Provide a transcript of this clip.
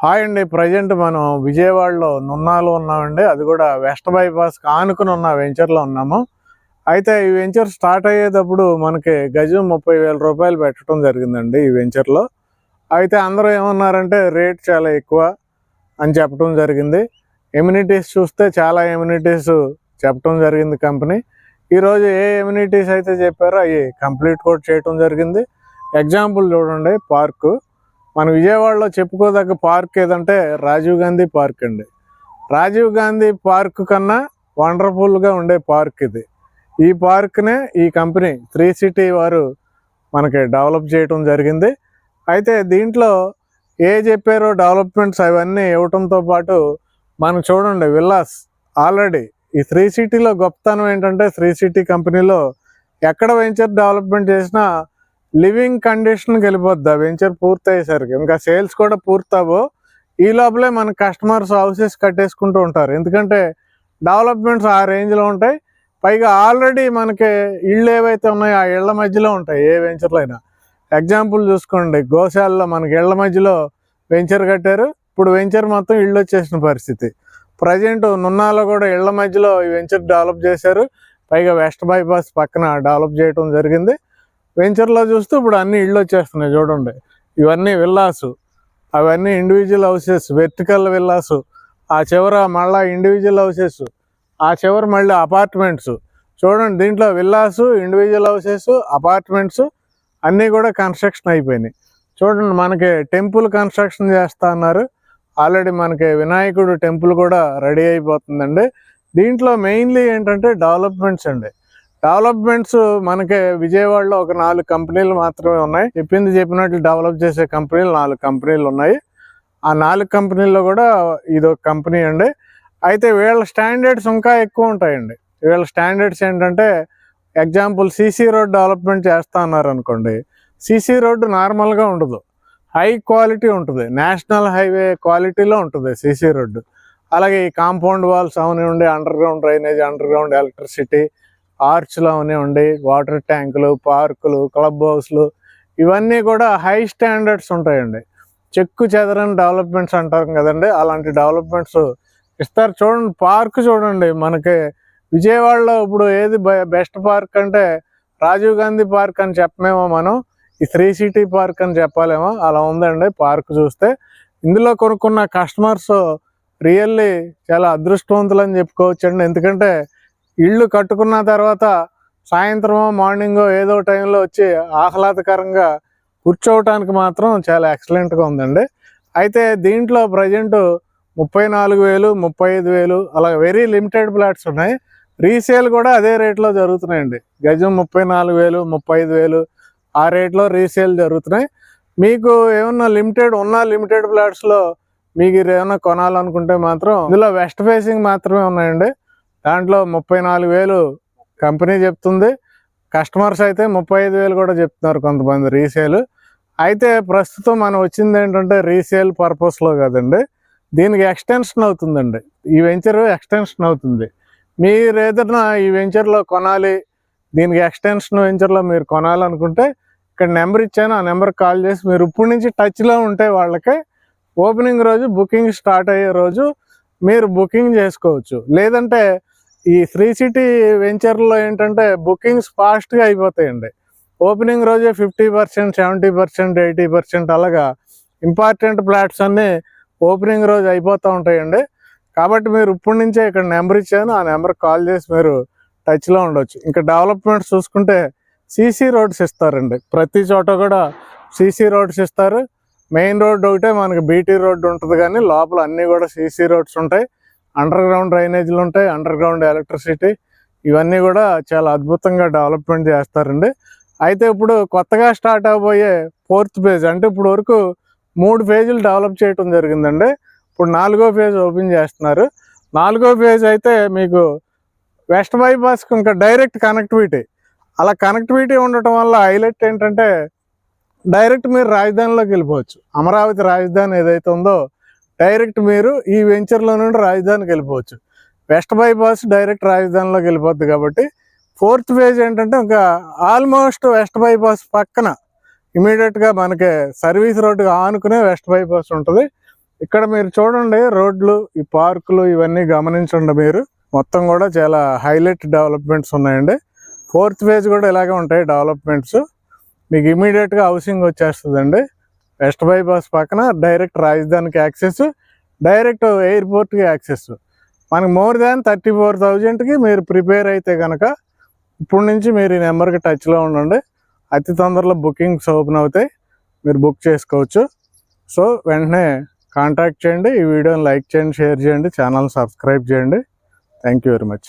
Hi అండి. Present మనం విజయవాడలో నున్నాలో ఉన్నామండి. అది కూడా వెస్ట్ బైపాస్కి ఆనుకుని ఉన్న వెంచర్లో ఉన్నాము. అయితే ఈ వెంచర్ స్టార్ట్ అయ్యేటప్పుడు మనకి గజం 30,000 రూపాయలు పెట్టడం జరిగిందండి ఈ వెంచర్లో. అయితే అందరూ ఏమన్నారంటే రేట్ చాలా ఎక్కువ అని చెప్పడం జరిగింది. ఎమ్యూనిటీస్ చూస్తే చాలా ఎమ్యూనిటీస్ చెప్పడం జరిగింది కంపెనీ. ఈరోజు ఏ ఎమ్యూనిటీస్ అయితే చెప్పారో అవి కంప్లీట్ కూడా చేయడం జరిగింది. ఎగ్జాంపుల్ చూడండి, పార్కు మన విజయవాడలో చెప్పుకోదగ్గ పార్క్ ఏదంటే రాజీవ్ గాంధీ పార్క్ అండి. రాజీవ్ గాంధీ పార్క్ కన్నా వండర్ఫుల్గా ఉండే పార్క్ ఇది. ఈ పార్క్నే ఈ కంపెనీ 3City వారు మనకి డెవలప్ చేయడం జరిగింది. అయితే దీంట్లో ఏ చెప్పారో డెవలప్మెంట్స్ అవన్నీ ఇవ్వటంతో పాటు మనం చూడండి విల్లాస్ ఆల్రెడీ ఈ 3Cityలో గొప్పతనం ఏంటంటే 3City కంపెనీలో ఎక్కడ వెంచర్ డెవలప్మెంట్ చేసినా లివింగ్ కండిషన్కి వెళ్ళిపోద్ది ఆ వెంచర్ పూర్తయ్యేసరికి. ఇంకా సేల్స్ కూడా పూర్తవో ఈ లోపలే మన కస్టమర్స్ హౌసెస్ కట్టేసుకుంటూ ఉంటారు. ఎందుకంటే డెవలప్మెంట్స్ ఆ రేంజ్లో ఉంటాయి. పైగా ఆల్రెడీ మనకి ఇళ్ళు ఏవైతే ఉన్నాయో ఆ ఇళ్ల మధ్యలో ఉంటాయి ఏ వెంచర్లో అయినా. ఎగ్జాంపుల్ చూసుకోండి, గోశాలలో మనకి ఇళ్ల మధ్యలో వెంచర్ కట్టారు. ఇప్పుడు వెంచర్ మొత్తం ఇళ్ళు వచ్చేసిన పరిస్థితి. ప్రజెంట్ నున్నాలో కూడా ఇళ్ల మధ్యలో ఈ వెంచర్ డెవలప్ చేశారు. పైగా వెస్ట్ బైపాస్ పక్కన డెవలప్ చేయడం జరిగింది. వెంచర్లో చూస్తూ ఇప్పుడు అన్ని ఇళ్ళు వచ్చేస్తున్నాయి చూడండి. ఇవన్నీ విల్లాసు, అవన్నీ ఇండివిజువల్ హౌసెస్, వెర్టికల్ విల్లాసు, ఆ చివర మళ్ళీ ఇండివిజువల్ హౌసెస్, ఆ చివర మళ్ళీ అపార్ట్మెంట్స్. చూడండి దీంట్లో విల్లాసు, ఇండివిజువల్ హౌసెస్, అపార్ట్మెంట్స్ అన్నీ కూడా కన్స్ట్రక్షన్ అయిపోయినాయి. చూడండి మనకి టెంపుల్ కన్స్ట్రక్షన్ చేస్తా అన్నారు. ఆల్రెడీ మనకి వినాయకుడు టెంపుల్ కూడా రెడీ అయిపోతుందండి. దీంట్లో మెయిన్లీ ఏంటంటే డెవలప్మెంట్స్ అండి. డెవలప్మెంట్స్ మనకి విజయవాడలో ఒక 4 కంపెనీలు మాత్రమే ఉన్నాయి. చెప్పినట్లు డెవలప్ చేసే కంపెనీలు 4 కంపెనీలు ఉన్నాయి. ఆ 4 కంపెనీల్లో కూడా ఇదొక కంపెనీ అండి. అయితే వీళ్ళ స్టాండర్డ్స్ ఇంకా ఎక్కువ ఉంటాయండి. వీళ్ళ స్టాండర్డ్స్ ఏంటంటే ఎగ్జాంపుల్ సీసీ రోడ్ డెవలప్మెంట్ చేస్తా అన్నారు అనుకోండి, సీసీ రోడ్డు నార్మల్గా ఉండదు, హై క్వాలిటీ ఉంటుంది, నేషనల్ హైవే క్వాలిటీలో ఉంటుంది సీసీ రోడ్డు. అలాగే ఈ కాంపౌండ్ వాల్స్ అవనివ్వండి, underground drainage, underground electricity, ఆర్చ్లు అవనివ్వండి, వాటర్ ట్యాంకులు, పార్కులు, క్లబ్ హౌస్లు, ఇవన్నీ కూడా హై స్టాండర్డ్స్ ఉంటాయండి. చెక్కు చెదరని డెవలప్మెంట్స్ అంటారు కదండి, అలాంటి డెవలప్మెంట్స్ ఇస్తారు. చూడండి పార్క్ చూడండి, మనకి విజయవాడలో ఇప్పుడు ఏది బెస్ట్ పార్క్ అంటే రాజీవ్ గాంధీ పార్క్ అని చెప్పమేమో, మనం ఈ 3City పార్క్ అని చెప్పాలేమో, అలా ఉందండి పార్క్ చూస్తే. ఇందులో కొనుక్కున్న కస్టమర్స్ రియల్లీ చాలా అదృష్టవంతులు అని చెప్పుకోవచ్చు అండి. ఎందుకంటే ఇళ్ళు కట్టుకున్న తర్వాత సాయంత్రమో మార్నింగో ఏదో టైంలో వచ్చి ఆహ్లాదకరంగా కూర్చోవటానికి మాత్రం చాలా ఎక్సలెంట్గా ఉందండి. అయితే దీంట్లో ప్రజెంట్ 34,000, 35,000 అలా వెరీ లిమిటెడ్ ప్లాట్స్ ఉన్నాయి. రీసేల్ కూడా అదే రేట్లో జరుగుతున్నాయండి. గజం 34,000, 35,000 ఆ రేట్లో రీసేల్ జరుగుతున్నాయి. మీకు ఏమన్నా లిమిటెడ్ ప్లాట్స్లో మీకు ఏమన్నా కొనాలనుకుంటే మాత్రం ఇందులో వెస్ట్ ఫేసింగ్ మాత్రమే ఉన్నాయండి. దాంట్లో 34,000 కంపెనీ చెప్తుంది, కస్టమర్స్ అయితే 35,000 కూడా చెప్తున్నారు కొంతమంది రీసేల్. అయితే ప్రస్తుతం మనం వచ్చింది ఏంటంటే రీసేల్ పర్పస్లో కదండి, దీనికి ఎక్స్టెన్షన్ అవుతుందండి. ఈ వెంచర్ ఎక్స్టెన్షన్ అవుతుంది. మీరు ఏదైనా ఈ వెంచర్లో కొనాలి, దీనికి ఎక్స్టెన్షన్ వెంచర్లో మీరు కొనాలనుకుంటే ఇక్కడ నెంబర్ ఇచ్చాను, ఆ నెంబర్కి కాల్ చేసి మీరు ఇప్పటి నుంచి టచ్లో ఉంటే వాళ్ళకి ఓపెనింగ్ రోజు బుకింగ్ స్టార్ట్ అయ్యే రోజు మీరు బుకింగ్ చేసుకోవచ్చు. లేదంటే ఈ 3City వెంచర్లో ఏంటంటే బుకింగ్స్ ఫాస్ట్గా అయిపోతాయండి. ఓపెనింగ్ రోజే 50%, 70%, 80% అలాగా ఇంపార్టెంట్ ప్లాట్స్ అన్నీ ఓపెనింగ్ రోజు అయిపోతూ ఉంటాయండి. కాబట్టి మీరు ఇప్పటి నుంచే ఇక్కడ నెంబర్ ఇచ్చాను, ఆ నెంబర్కి కాల్ చేసి మీరు టచ్లో ఉండవచ్చు. ఇంకా డెవలప్మెంట్స్ చూసుకుంటే సీసీ రోడ్స్ ఇస్తారండి. ప్రతి చోట కూడా సీసీ రోడ్స్ ఇస్తారు. మెయిన్ రోడ్ ఒకటే మనకి బీటీ రోడ్డు ఉంటుంది, కానీ లోపల అన్నీ కూడా సీసీ రోడ్స్ ఉంటాయి. అండర్ గ్రౌండ్ డ్రైనేజీలు ఉంటాయి, అండర్ గ్రౌండ్ ఎలక్ట్రిసిటీ, ఇవన్నీ కూడా చాలా అద్భుతంగా డెవలప్మెంట్ చేస్తారండి. అయితే ఇప్పుడు కొత్తగా స్టార్ట్ అవబోయే 4th ఫేజ్, అంటే ఇప్పుడు వరకు 3 ఫేజులు డెవలప్ చేయడం జరిగిందండి. ఇప్పుడు 4వ ఫేజ్ ఓపెన్ చేస్తున్నారు. 4వ ఫేజ్ అయితే మీకు వెస్ట్ బైపాస్కి ఇంకా డైరెక్ట్ కనెక్టివిటీ. అలా కనెక్టివిటీ ఉండటం వల్ల హైలైట్ ఏంటంటే డైరెక్ట్ మీరు రాజధానిలోకి వెళ్ళిపోవచ్చు. అమరావతి రాజధాని ఏదైతే ఉందో డైరెక్ట్ మీరు ఈ వెంచర్లో నుండి రాజధానికి వెళ్ళిపోవచ్చు. వెస్ట్ బైపాస్ డైరెక్ట్ రాజధానిలోకి వెళ్ళిపోద్ది. కాబట్టి 4th ఫేజ్ ఏంటంటే ఇంకా ఆల్మోస్ట్ వెస్ట్ బైపాస్ పక్కన ఇమీడియట్గా మనకి సర్వీస్ రోడ్డుగా ఆనుకునే వెస్ట్ బైపాస్ ఉంటుంది. ఇక్కడ మీరు చూడండి, రోడ్లు, ఈ పార్కులు ఇవన్నీ గమనించండి మీరు. మొత్తం కూడా చాలా హైలైట్ డెవలప్మెంట్స్ ఉన్నాయండి. 4th ఫేజ్ కూడా ఇలాగే ఉంటాయి డెవలప్మెంట్స్. మీకు ఇమీడియట్గా హౌసింగ్ వచ్చేస్తుందండి. వెస్ట్ బైపాస్ పక్కన డైరెక్ట్ రాజధానికి యాక్సెస్, డైరెక్ట్ ఎయిర్పోర్ట్కి యాక్సెస్. మనకు మోర్ దాన్ 34,000కి మీరు ప్రిపేర్ అయితే కనుక ఇప్పుడు నుంచి మీరు ఈ నెంబర్కి టచ్లో ఉండండి. అతి తొందరలో బుకింగ్స్ ఓపెన్ అవుతాయి, మీరు బుక్ చేసుకోవచ్చు. సో వెంటనే కాంటాక్ట్ చేయండి. ఈ వీడియోని లైక్ చేయండి, షేర్ చేయండి, ఛానల్ సబ్స్క్రైబ్ చేయండి. Thank you very much.